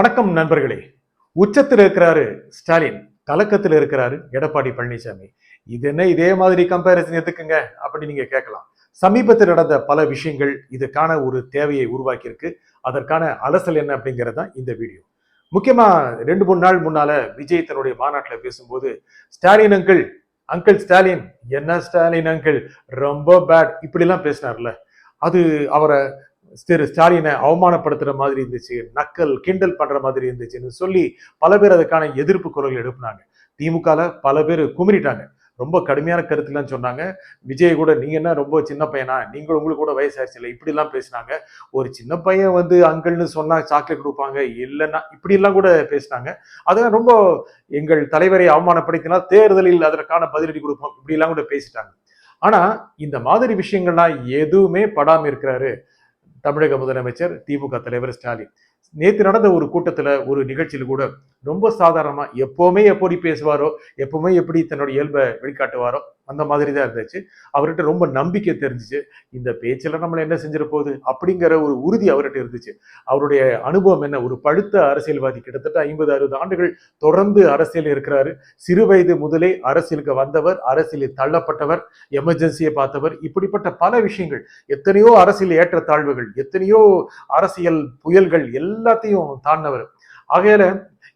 வணக்கம் நண்பர்களே. உச்சத்தில் இருக்கிறாரு ஸ்டாலின், கலக்கத்தில் இருக்கிறாரு எடப்பாடி பழனிசாமி. இது என்ன இதே மாதிரி கம்பேரிசன் எதுக்குங்க அப்படி நீங்க கேட்கலாம். சமீபத்தில் நடந்த பல விஷயங்கள் இதுக்கான ஒரு தேவையை உருவாக்கியிருக்கு. அதற்கான அலசல் என்ன அப்படிங்கிறது தான் இந்த வீடியோ. முக்கியமா 2-3 நாள் முன்னால விஜய் தன்னுடைய மாநாட்டில் பேசும்போது ஸ்டாலின் அங்கிள், அங்கிள் ஸ்டாலின், என்ன ஸ்டாலின் அங்கிள் ரொம்ப பேட் இப்படிலாம் பேசினார்ல, அது அவரை திரு ஸ்டாலினை அவமானப்படுத்துற மாதிரி இருந்துச்சு, நக்கல் கிண்டல் பண்ற மாதிரி இருந்துச்சுன்னு சொல்லி பல பேர் அதுக்கான எதிர்ப்பு குரல் எழுப்பினாங்க. திமுகல பல பேர் குமிரிட்டாங்க, ரொம்ப கடுமையான கருத்துலாம் சொன்னாங்க. விஜய் கூட நீங்க என்ன ரொம்ப சின்ன பையனா, நீங்க உங்களுக்கு கூட வயசாயிருச்சு இல்லை இப்படி எல்லாம் பேசினாங்க. ஒரு சின்ன பையன் வந்து அங்கிள்னு சொன்னா சாக்லேட் கொடுப்பாங்க இல்லைன்னா இப்படி எல்லாம் கூட பேசினாங்க. அதெல்லாம் ரொம்ப எங்கள் தலைவரை அவமானப்படுத்தினால் தேர்தலில் அதற்கான பதிலடி கொடுப்போம் இப்படி எல்லாம் கூட பேசிட்டாங்க. ஆனா இந்த மாதிரி விஷயங்கள்லாம் எதுவுமே படாம இருக்கிறாரு தமிழக முதலமைச்சர் திமுக தலைவர் ஸ்டாலின். நேற்று நடந்த ஒரு கூட்டத்துல ஒரு நிகழ்ச்சியில் கூட ரொம்ப சாதாரணமா எப்பவுமே எப்படி பேசுவாரோ, எப்பவுமே எப்படி தன்னுடைய இயல்பை வெளிக்காட்டுவாரோ அந்த மாதிரி தான் இருந்துச்சு. அவர்கிட்ட ரொம்ப நம்பிக்கை தெரிஞ்சிச்சு. இந்த பேச்சில் நம்மளை என்ன செஞ்சிட போகுது அப்படிங்கிற ஒரு உறுதி அவர்கிட்ட இருந்துச்சு. அவருடைய அனுபவம் என்ன, ஒரு பழுத்த அரசியல்வாதி, கிட்டத்தட்ட 50-60 ஆண்டுகள் தொடர்ந்து அரசியல் இருக்கிறாரு. சிறு வயது முதலே அரசியலுக்கு வந்தவர், அரசியலில் தள்ளப்பட்டவர், எமர்ஜென்சியை பார்த்தவர், இப்படிப்பட்ட பல விஷயங்கள், எத்தனையோ அரசியல் ஏற்றத்தாழ்வுகள், எத்தனையோ அரசியல் புயல்கள் எல்லாத்தையும் தாண்டவர். ஆகையால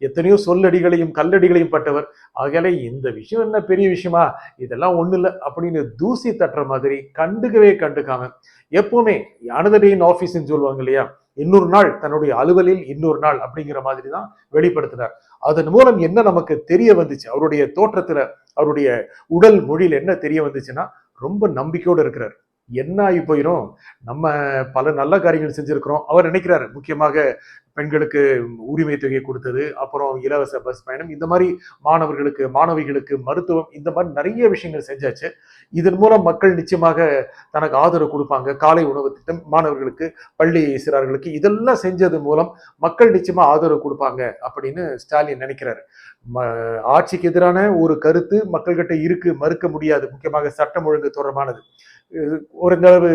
எத்தனையோ சொல்லடிகளையும் கல்லடிகளையும் பட்டவர். ஆகையால இந்த விஷயம் என்ன பெரிய விஷயமா, இதெல்லாம் ஒண்ணு இல்லை அப்படின்னு தூசி தட்டுற மாதிரி கண்டுக்காம எப்பவுமே அனதர் டே இன் ஆபீஸ்ன்னு சொல்லுவாங்க இல்லையா, இன்னொரு நாள் தன்னுடைய அலுவலில் இன்னொரு நாள் அப்படிங்கிற மாதிரி தான் வெளிப்படுத்தினார். அதன் மூலம் என்ன நமக்கு தெரிய வந்துச்சு, அவருடைய தோற்றத்துல அவருடைய உடல் மொழியில் என்ன தெரிய வந்துச்சுன்னா ரொம்ப நம்பிக்கையோடு இருக்கிறார். என்ன ஆகி போயிடும், நம்ம பல நல்ல காரியங்கள் செஞ்சிருக்கிறோம். அவர் நினைக்கிறாரு முக்கியமாக பெண்களுக்கு உரிமை தொகை கொடுத்தது, அப்புறம் இலவச பஸ் பயணம், இந்த மாதிரி மாணவர்களுக்கு மாணவிகளுக்கு மருத்துவம், இந்த மாதிரி நிறைய விஷயங்கள் செஞ்சாச்சு. இதன் மூலம் மக்கள் நிச்சயமாக தனக்கு ஆதரவு கொடுப்பாங்க. காலை உணவு திட்டம் மாணவர்களுக்கு, பள்ளி சிறார்களுக்கு, இதெல்லாம் செஞ்சது மூலம் மக்கள் நிச்சயமா ஆதரவு கொடுப்பாங்க அப்படின்னு ஸ்டாலின் நினைக்கிறாரு. ஆட்சிக்கு எதிரான ஒரு கருத்து மக்கள்கிட்ட இருக்கு, மறுக்க முடியாது. முக்கியமாக சட்டம் ஒழுங்கு தொடர்பானது, ஒருங்களவு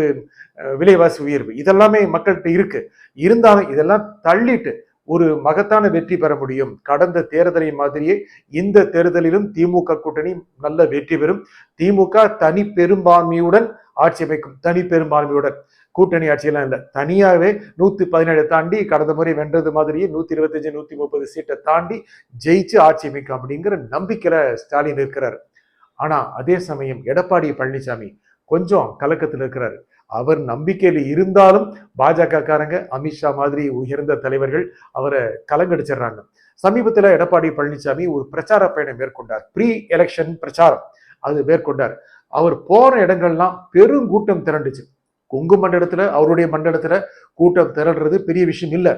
விலைவாசி உயர்வு, இதெல்லாமே மக்கள்கிட்ட இருக்கு. இருந்தாலும் இதெல்லாம் தள்ளிட்டு ஒரு மகத்தான வெற்றி பெற முடியும். கடந்த தேர்தலை மாதிரியே இந்த தேர்தலிலும் திமுக கூட்டணி நல்ல வெற்றி பெறும். திமுக தனி பெரும்பான்மையுடன் ஆட்சி அமைக்கும். தனி பெரும்பான்மையுடன், கூட்டணி ஆட்சியெல்லாம் இல்லை, தனியாவே 117 தாண்டி கடந்த முறை வென்றது மாதிரியே 125 130 சீட்டை தாண்டி ஜெயிச்சு ஆட்சி அமைக்கும் அப்படிங்கிற நம்பிக்கையில ஸ்டாலின் இருக்கிறார். ஆனா அதே சமயம் எடப்பாடி பழனிசாமி கொஞ்சம் கலக்கத்தில் இருக்கிறாரு. அவர் நம்பிக்கையில் இருந்தாலும் பாஜக காரங்க, அமித்ஷா மாதிரி உயர்ந்த தலைவர்கள் அவரை கலங்கடிச்சிடுறாங்க. சமீபத்தில் எடப்பாடி பழனிசாமி ஒரு பிரச்சார பயணம் மேற்கொண்டார். ப்ரீ எலெக்ஷன் பிரச்சாரம் அது மேற்கொண்டார். அவர் போற இடங்கள்லாம் பெருங்கூட்டம் திரண்டுச்சு. கொங்கு மண்டலத்துல, அவருடைய மண்டலத்துல கூட்டம் திரள்றது பெரிய விஷயம் இல்லை.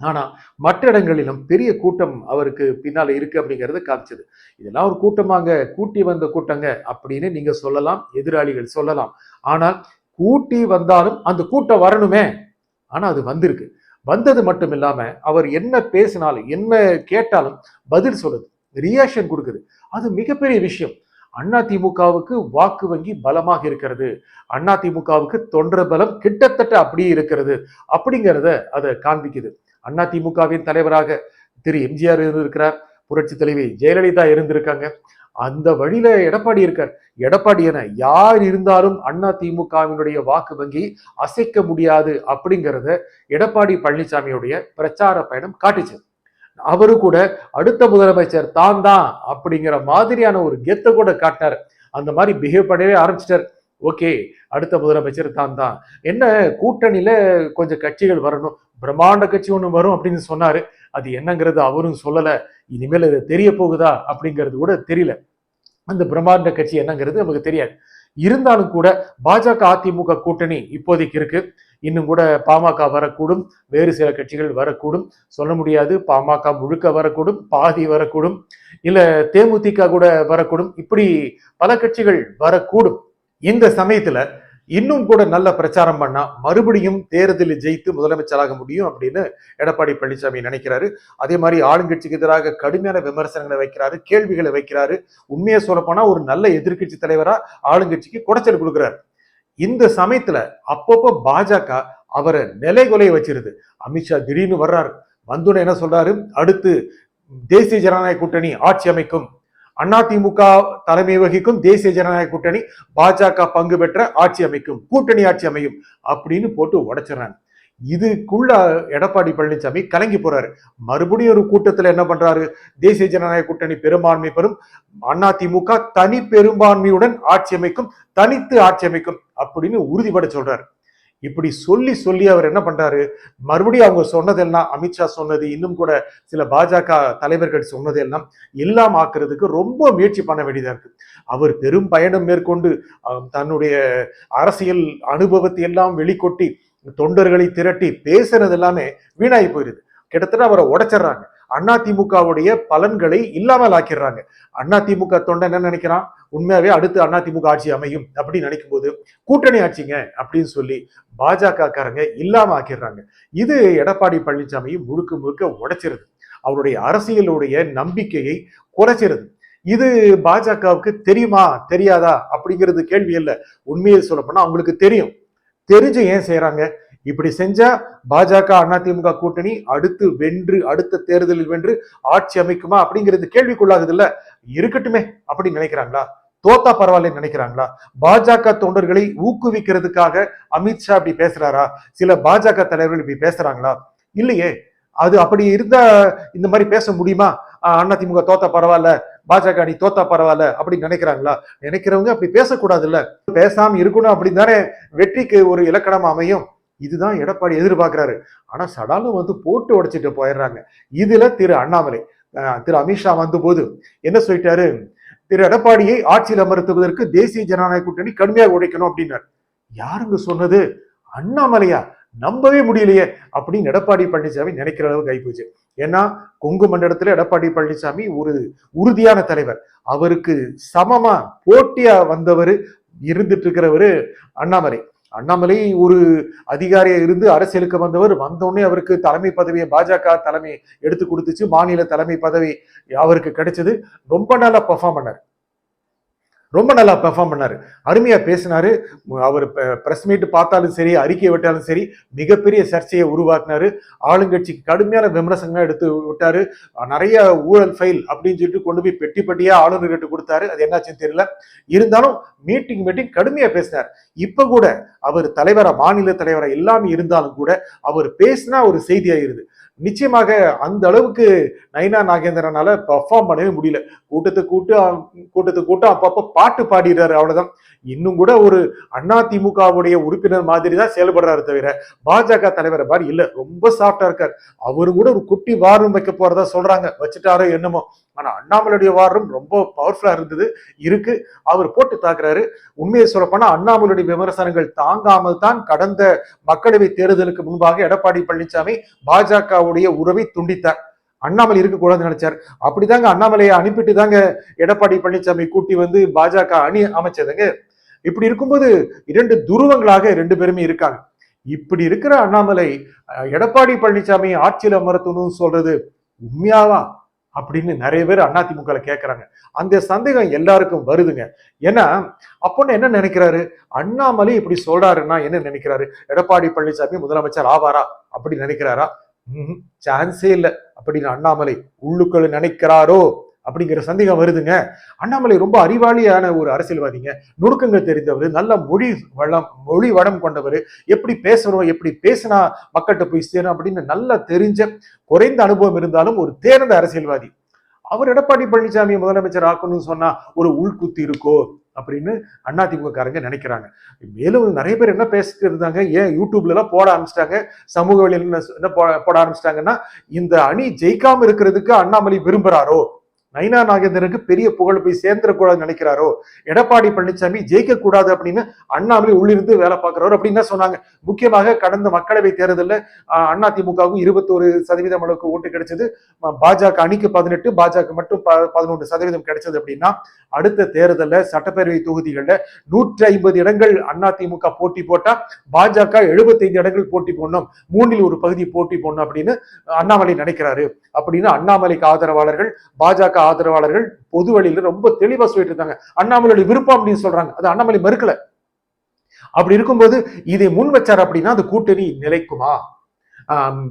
ஆனா மற்ற இடங்களிலும் பெரிய கூட்டம் அவருக்கு பின்னால இருக்கு அப்படிங்கறத காமிச்சது. இதெல்லாம் ஒரு கூட்டமாங்க, கூட்டி வந்த கூட்டங்க அப்படின்னு நீங்க சொல்லலாம், எதிராளிகள் சொல்லலாம். ஆனால் கூட்டி வந்தாலும் அந்த கூட்டம் வரணுமே. ஆனா அது வந்திருக்கு. வந்தது மட்டும் இல்லாம அவர் என்ன பேசினாலும் என்ன கேட்டாலும் பதில் சொல்லுது, ரியாக்ஷன் கொடுக்குது. அது மிகப்பெரிய விஷயம். அதிமுகவுக்கு வாக்கு வங்கி பலமாக இருக்கிறது, அதிமுகவுக்கு தொண்டர் பலம் கிட்டத்தட்ட அப்படியே இருக்கிறது அப்படிங்கிறத அதை காண்பிக்குது. அதிமுகவின் தலைவராக திரு எம்ஜிஆர் இருந்திருக்கிறார், புரட்சி தலைவி ஜெயலலிதா இருந்திருக்காங்க. அந்த வழியில எடப்பாடி இருக்கார். எடப்பாடி என யார் இருந்தாலும் அதிமுகவினுடைய வாக்கு வங்கி அசைக்க முடியாது அப்படிங்கிறத எடப்பாடி பழனிசாமியுடைய பிரச்சார பயணம் காட்டுச்சு. அவரு கூட அடுத்த முதலமைச்சர் தான் தான் அப்படிங்கிற மாதிரியான ஒரு கெத்த கூட காட்டினார். அந்த மாதிரி பிஹேவ் பண்ணவே ஆரம்பிச்சிட்டார். ஓகே, அடுத்த முதலமைச்சர் தான் தான். என்ன கூட்டணியில கொஞ்சம் கட்சிகள் வரணும், பிரம்மாண்ட கட்சி ஒண்ணு வரும் அப்படின்னு சொன்னாரு. அது என்னங்கிறது அவரும் சொல்லல. இனிமேல் இது தெரிய போகுதா அப்படிங்கிறது கூட தெரியல. அந்த பிரம்மாண்ட கட்சி என்னங்கிறது நமக்கு தெரியாது. இருந்தாலும் கூட பாஜக அதிமுக கூட்டணி இப்போதைக்கு இருக்கு. இன்னும் கூட பாமக வரக்கூடும், வேறு சில கட்சிகள் வரக்கூடும், சொல்ல முடியாது. பாமக முழுக்க வரக்கூடும், பாதி வரக்கூடும், இல்ல தேமுதிக கூட வரக்கூடும். இப்படி பல கட்சிகள் வரக்கூடும். இந்த சமயத்துல இன்னும் கூட நல்ல பிரச்சாரம் பண்ணா மறுபடியும் தேர்தலில் ஜெயித்து முதலமைச்சராக முடியும் அப்படின்னு எடப்பாடி பழனிசாமி நினைக்கிறாரு. அதே மாதிரி ஆளுங்கட்சிக்கு எதிராக கடுமையான விமர்சனங்களை வைக்கிறாரு, கேள்விகளை வைக்கிறாரு. உண்மையை சொல்ல போனா ஒரு நல்ல எதிர்கட்சி தலைவரா ஆளுங்கட்சிக்கு குடைச்சல் கொடுக்கிறாரு. இந்த சமயத்துல அப்பப்போ பாஜக அவரை நிலைகொலைய வச்சிருது. அமித்ஷா திடீர்னு வர்றாரு, வந்தோடனே என்ன சொல்றாரு, அடுத்து தேசிய ஜனநாயக கூட்டணி ஆட்சி அமைக்கும், அதிமுக தலைமை வகிக்கும் தேசிய ஜனநாயக கூட்டணி பாஜக பங்கு பெற்ற ஆட்சி அமைக்கும், கூட்டணி ஆட்சி அமையும் அப்படின்னு போட்டு உடைச்சிடறாங்க. இதுக்குள்ள எடப்பாடி பழனிசாமி கலங்கி போறாரு. மறுபடியும் ஒரு கூட்டத்துல என்ன பண்றாரு, தேசிய ஜனநாயக கூட்டணி பெரும்பான்மை பெறும், அதிமுக தனி பெரும்பான்மையுடன் ஆட்சி அமைக்கும், தனித்து ஆட்சி அமைக்கும் அப்படின்னு உறுதிபட சொல்றாரு. இப்படி சொல்லி சொல்லி அவர் என்ன பண்றாரு, மறுபடியும் அவங்க சொன்னதெல்லாம், அமித்ஷா சொன்னது, இன்னும் கூட சில பாஜக தலைவர்கள் சொன்னதெல்லாம் எல்லாம் ஆக்குறதுக்கு ரொம்ப முயற்சி பண்ண வேண்டியதா இருக்கு. அவர் பெரும் பயணம் மேற்கொண்டு தன்னுடைய அரசியல் அனுபவத்தை எல்லாம் வெளிக்கொட்டி தொண்டர்களை திரட்டி பேசுறது எல்லாமே வீணாகி போயிருது. கிட்டத்தட்ட அவரை உடைச்சிடுறாங்க. அதிமுகவுடைய பலன்களை இல்லாமல் ஆக்கிடுறாங்க. அதிமுக தொண்டை என்ன நினைக்கிறான், உண்மையாவே அடுத்து அதிமுக ஆட்சி அமையும் அப்படின்னு நினைக்கும் போது கூட்டணி ஆட்சிங்க அப்படின்னு சொல்லி பாஜக காரங்க இல்லாம ஆக்கிடுறாங்க. இது எடப்பாடி பழனிசாமி முழுக்க முழுக்க உடைச்சிருது. அவருடைய அரசியலுடைய நம்பிக்கையை குறைச்சிருது. இது பாஜகவுக்கு தெரியுமா தெரியாதா அப்படிங்கிறது கேள்வி இல்லை. உண்மையை சொல்ல போனா அவங்களுக்கு தெரியும். தெரிஞ்சு ஏன் செய்யறாங்க? இப்படி செஞ்சா பாஜக அதிமுக கூட்டணி அடுத்து வென்று அடுத்த தேர்தலில் வென்று ஆட்சி அமைக்குமா அப்படிங்கிறது கேள்விக்குள்ளாகுது இல்ல. இருக்கட்டுமே அப்படின்னு நினைக்கிறாங்களா? தோத்தா பரவாயில்ல நினைக்கிறாங்களா? பாஜக தொண்டர்களை ஊக்குவிக்கிறதுக்காக அமித்ஷா இப்படி பேசுறாரா? சில பாஜக தலைவர்கள் இப்படி பேசுறாங்களா? இல்லையே. அது அப்படி இருந்தா இந்த மாதிரி பேச முடியுமா? அதிமுக தோத்தா பரவாயில்ல, பாஜக அணி தோத்தா பரவாயில்ல அப்படின்னு நினைக்கிறாங்களா? நினைக்கிறவங்க அப்படி பேசக்கூடாது இல்ல. பேசாம இருக்கணும் அப்படின்னு தானே வெற்றிக்கு ஒரு இலக்கணம் அமையும். இதுதான் எடப்பாடி எதிர்பார்க்கிறாரு. ஆனா சடாலும் வந்து போட்டு உடைச்சிட்டு போயிடுறாங்க. இதுல திரு அண்ணாமலை, திரு அமித்ஷா வந்த போது என்ன சொல்லிட்டாரு, திரு எடப்பாடியை ஆட்சியில் அமர்த்துவதற்கு தேசிய ஜனநாயக கூட்டணி கடுமையாக உடைக்கணும் அப்படின்னாரு. யாருங்க சொன்னது? அண்ணாமலையா? நம்பவே முடியலையே அப்படின்னு எடப்பாடி பழனிசாமி நினைக்கிற அளவுக்கு ஆயிப்போச்சு. ஏன்னா கொங்கு மண்டலத்துல எடப்பாடி பழனிசாமி ஒரு உறுதியான தலைவர். அவருக்கு சமமா போட்டியா வந்தவர் இருந்துட்டு இருக்கிறவரு அண்ணாமலை. அண்ணாமலை ஒரு அதிகாரியா இருந்து அரசியலுக்கு வந்தவர். வந்தோடனே அவருக்கு தலைமை பதவியை பாஜக தலைமை எடுத்து கொடுத்துச்சு. மாநில தலைமை பதவி அவருக்கு கிடைச்சது. ரொம்ப நல்லா பெர்ஃபார்ம் பண்ணாரு. அருமையா பேசினாரு. அவர் பிரஸ் மீட் பார்த்தாலும் சரி, அறிக்கை விட்டாலும் சரி, மிகப்பெரிய சர்ச்சையை உருவாக்குனாரு. ஆளுங்கட்சிக்கு கடுமையான விமர்சனங்கள் எடுத்து விட்டாரு. நிறைய ஊழல் ஃபைல் அப்படின்னு சொல்லிட்டு கொண்டு போய் பெட்டி பெட்டியா ஆளுநர்கிட்ட கொடுத்தாரு. அது என்னாச்சுன்னு தெரியல. இருந்தாலும் மீட்டிங் கடுமையா பேசினார். இப்ப கூட அவர் தலைவரா, மாநில தலைவரா எல்லாமே இருந்தாலும் கூட அவர் பேசினா ஒரு செய்தி ஆயிருது. நிச்சயமாக அந்த அளவுக்கு நயினா நாகேந்திரனால பெர்ஃபார்ம் பண்ணவே முடியல. கூட்டத்துக்கு அப்பப்ப பாட்டு பாடிடுறாரு, அவ்வளவுதான். இன்னும் கூட ஒரு அதிமுகவுடைய உறுப்பினர் மாதிரி தான் செயல்படுறாரு தவிர பாஜக தலைவரை மாதிரி இல்ல. ரொம்ப சாஃப்டா இருக்காரு. அவரு கூட ஒரு குட்டி வாரம் வைக்க போறதா சொல்றாங்க. வச்சுட்டாரோ என்னமோ. ஆனா அண்ணாமலையுடைய வாரம் ரொம்ப பவர்ஃபுல்லா இருந்தது, இருக்கு. அவர் போட்டு தாக்குறாரு. உண்மையை சொல்ல போனா அண்ணாமலையுடைய விமர்சனங்கள் தாங்காமல் தான் கடந்த மக்களவை தேர்தலுக்கு முன்பாக எடப்பாடி பழனிசாமி பாஜகவுடைய உறவை துண்டித்தார். அண்ணாமலை இருக்கக்கூடாதுன்னு நினைச்சார். அப்படிதாங்க அண்ணாமலையை அனுப்பிட்டு தாங்க எடப்பாடி பழனிசாமி கூட்டி வந்து பாஜக அணி அமைச்சதுங்க. இப்படி இருக்கும்போது இரண்டு துருவங்களாக ரெண்டு பேருமே இருக்காங்க. இப்படி இருக்கிற அண்ணாமலை எடப்பாடி பழனிசாமி ஆட்சியில் அமர்த்தணும்னு சொல்றது உண்மையாவா அப்படின்னு நிறைய பேர் அதிமுக கேட்கறாங்க. அந்த சந்தேகம் எல்லாருக்கும் வருதுங்க. ஏன்னா அப்பொன்னு என்ன நினைக்கிறாரு, அண்ணாமலை இப்படி சொல்றாருன்னா என்ன நினைக்கிறாரு, எடப்பாடி பழனிசாமி முதலமைச்சர் ஆவாரா அப்படி நினைக்கிறாரா? சான்ஸே இல்லை அப்படின்னு அண்ணாமலை உள்ளுக்குள்ள நினைக்கிறாரோ அப்படிங்கிற சந்தேகம் வருதுங்க. அண்ணாமலை ரொம்ப அறிவாளியான ஒரு அரசியல்வாதிங்க. நுணுக்கங்கள் தெரிந்தவர், நல்ல மொழி வடம் கொண்டவர். எப்படி பேசணும், எப்படி பேசினா மக்கள்கிட்ட போய் சேரும் அப்படின்னு நல்லா தெரிஞ்ச, குறைந்த அனுபவம் இருந்தாலும் ஒரு தேர்ந்த அரசியல்வாதி. அவர் எடப்பாடி பழனிசாமியை முதலமைச்சர் ஆக்கணும்னு சொன்னா ஒரு உள்குத்து இருக்கோ அப்படின்னு அதிமுக காரங்க நினைக்கிறாங்க. மேலும் நிறைய பேர் என்ன பேசிட்டு இருந்தாங்க, ஏன் யூடியூப்ல எல்லாம் போட ஆரம்பிச்சிட்டாங்க, சமூக வழியில் என்ன போட ஆரம்பிச்சிட்டாங்கன்னா, இந்த அணி ஜெயிக்காம இருக்கிறதுக்கு அண்ணாமலை விரும்புறாரோ, நயினா நாகேந்திரனுக்கு பெரிய புகழ் போய் சேர்ந்துடக்கூடாதுன்னு நினைக்கிறாரோ, எடப்பாடி பழனிசாமி ஜெயிக்க கூடாது அப்படின்னு அண்ணாமலை உள்ளிருந்து வேலை பார்க்கிறாரோ அப்படின்னு சொன்னாங்க. முக்கியமாக கடந்த மக்களவை தேர்தலில் அதிமுகவும் 21% அளவுக்கு ஓட்டு கிடைச்சது, பாஜக அணிக்கு 18, பாஜக மட்டும் 11% கிடைச்சது. அப்படின்னா அடுத்த தேர்தலில் சட்டப்பேரவை தொகுதிகளில் 150 இடங்கள் அதிமுக போட்டி போட்டா பாஜக 75 இடங்கள் போட்டி போடணும், 3 ஒரு பகுதி போட்டி போடணும் அப்படின்னு அண்ணாமலை நினைக்கிறாரு அப்படின்னு அண்ணாமலைக்கு ஆதரவாளர்கள், பாஜக ஆதரவாளர்கள் பொது வழியில ரொம்ப தெளிவா சொல்லிட்டு இருந்தாங்க. அண்ணாமலையோட விருப்பம் அப்படின்னு சொல்றாங்க. அது அண்ணாமலை மறுக்கல. அப்படி இருக்கும்போது இதை முன் வச்சார் அப்படின்னா அது கூட்டணி நிலைக்குமா?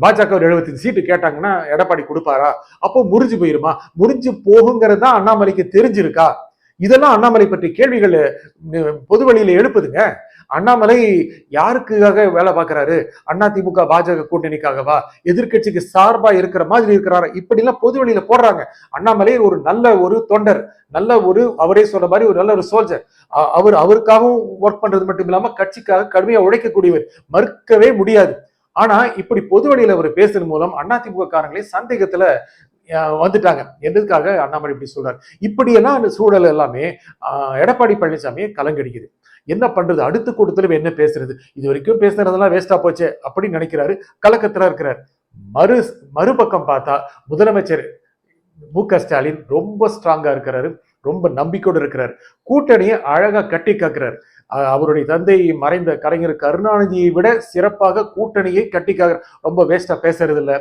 பாஜக ஒரு 75 சீட்டு கேட்டாங்கன்னா எடப்பாடி கொடுப்பாரா? அப்போ முறிஞ்சு போயிருமா? முறிஞ்சு போகுங்கிறது தான் அண்ணாமலைக்கு தெரிஞ்சிருக்கா? இதெல்லாம் அண்ணாமலை பற்றி கேள்விகள் பொது வழியில எழுப்புதுங்க. அண்ணாமலை யாருக்காக வேலை பார்க்கிறாரு? அதிமுக பாஜக கூட்டணிக்காகவா? எதிர்கட்சிக்கு சார்பா இருக்கிற மாதிரி இருக்கிறாரா? இப்படி எல்லாம் பொது வழியில போடுறாங்க. அண்ணாமலை ஒரு நல்ல ஒரு தொண்டர், நல்ல ஒரு அவரே சொன்ன மாதிரி ஒரு நல்ல ஒரு சோல்ஜர். அவருக்காகவும் ஒர்க் பண்றது மட்டும் இல்லாம கட்சிக்காக கடுமையா உழைக்கக்கூடியவர், மறுக்கவே முடியாது. ஆனா இப்படி பொது வழியில அவர் பேசுறது மூலம் அதிமுக காரங்களே சந்தேகத்துல வந்துட்டாங்க. எதுக்காக அண்ணாமலை இப்படி சொல்றாரு? இப்படியெல்லாம் அந்த சூழல் எல்லாமே எடப்பாடி பழனிசாமியை கலங்கடிக்குது. என்ன பண்றது? அடுத்த கூட்டத்துல என்ன பேசுறது? இது வரைக்கும் பேசுறதெல்லாம் வேஸ்டா போச்சு அப்படின்னு நினைக்கிறாரு. கலக்கத்துல இருக்கிறார். மறுபக்கம் பார்த்தா முதலமைச்சர் மு.க.ஸ்டாலின் ரொம்ப ஸ்ட்ராங்கா இருக்கிறாரு, ரொம்ப நம்பிக்கையோடு இருக்கிறார். கூட்டணியை அழகா கட்டி காக்குறாரு. அவருடைய தந்தை மறைந்த கலைஞர் கருணாநிதியை விட சிறப்பாக கூட்டணியை கட்டி காக்குறார். ரொம்ப வேஸ்டா பேசுறது இல்ல,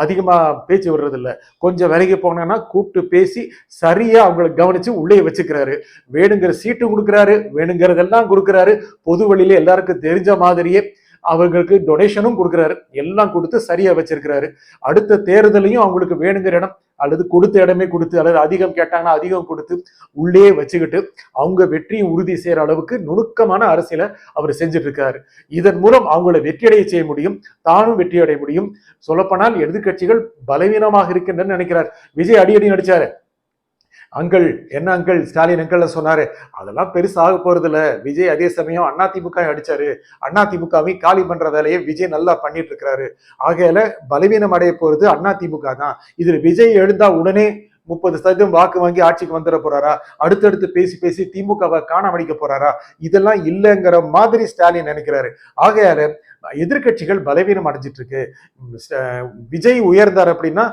அதிகமா பேச்சு விடுறது இல்ல. கொஞ்சம் விலகி போனா கூப்பிட்டு பேசி சரியா அவங்களை கவனிச்சு உள்ளே வச்சுக்கிறாரு. வேணுங்கிற சீட்டு கொடுக்குறாரு, வேணுங்கிறதெல்லாம் கொடுக்குறாரு. பொது வழியில எல்லாருக்கும் தெரிஞ்ச மாதிரியே அவர்களுக்கு டொனேஷனும் கொடுக்குறாரு. எல்லாம் கொடுத்து சரியா வச்சிருக்கிறாரு. அடுத்த தேர்தலையும் அவங்களுக்கு வேணுங்கிற இடம் அல்லது கொடுத்த இடமே கொடுத்து, அல்லது அதிகம் கேட்டாங்கன்னா அதிகம் கொடுத்து உள்ளே வச்சுக்கிட்டு அவங்க வெற்றியை உறுதி செய்யற அளவுக்கு நுணுக்கமான அரசியலை அவர் செஞ்சுட்டு இருக்காரு. இதன் மூலம் அவங்களை வெற்றியடைய செய்ய முடியும், தானும் வெற்றி அடைய முடியும். சொல்லப்போனால் எதிர்கட்சிகள் பலவீனமாக இருக்கின்றன நினைக்கிறார். விஜய் அடி நடிச்சாரு. அங்கிள் என்ன அங்கிள் ஸ்டாலின் அங்கிள் சொன்னாரு, அதெல்லாம் பெருசாக போறது இல்ல. விஜய் அதே சமயம் அதிமுக அடிச்சாரு, அதிமுகவை காலி பண்ற வேலையை விஜய் நல்லா பண்ணிட்டு இருக்கிறாரு. ஆகையால பலவீனம் அடைய போறது அதிமுக தான். இதுல விஜய் எழுந்தா உடனே 30% வாக்கு வாங்கி ஆட்சிக்கு வந்துட போறாரா? அடுத்தடுத்து பேசி பேசி திமுகவை காணாமடிக்க போறாரா? இதெல்லாம் இல்லைங்கிற மாதிரி ஸ்டாலின் நினைக்கிறாரு. ஆகையால எதிர்கட்சிகள் பலவீனம் அடைஞ்சிட்டு இருக்கு. விஜய் உயர்ந்தார் அப்படின்னா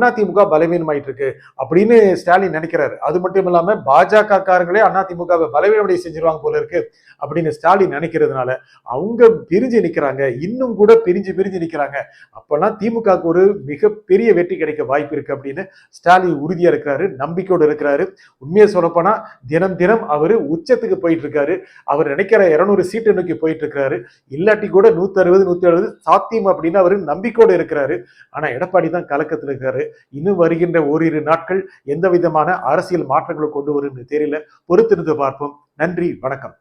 அதிமுக பலவீனம் ஆயிட்டு இருக்கு அப்படின்னு ஸ்டாலின் நினைக்கிறாரு. அது மட்டும் இல்லாம பாஜக காரங்களே அதிமுகவை பலவீனமடைய செஞ்சிருவாங்க போல இருக்கு அப்படின்னு ஸ்டாலின் நினைக்கிறதுனால அவங்க பிரிஞ்சு நிக்கிறாங்க. இன்னும் கூட பிரிஞ்சு நிக்கிறாங்க. அப்பெல்லாம் திமுகவுக்கு ஒரு மிகப்பெரிய வெற்றி கிடைக்க வாய்ப்பு இருக்கு அப்படின்னு ஸ்டாலின் உறுதியா இருக்கிறாரு, நம்பிக்கையோடு இருக்கிறாரு. உண்மையை சொல்லப்போனா தினம் தினம் அவரு உச்சத்துக்கு போயிட்டு இருக்காரு. அவர் நினைக்கிற 200 சீட்டு நோக்கி போயிட்டு இருக்காரு. இல்லாட்டி கூட 160 170 சாத்தியம் அப்படின்னு அவரு நம்பிக்கையோடு இருக்கிறாரு. ஆனா எடப்பாடி தான் கலக்கத்தில் இருக்காரு. இன்னும் வருகின்ற ஓரிரு நாட்கள் எந்த விதமான அரசியல் மாற்றங்களை கொண்டு வரும் தெரியல. பொறுத்திருந்து பார்ப்போம். நன்றி, வணக்கம்.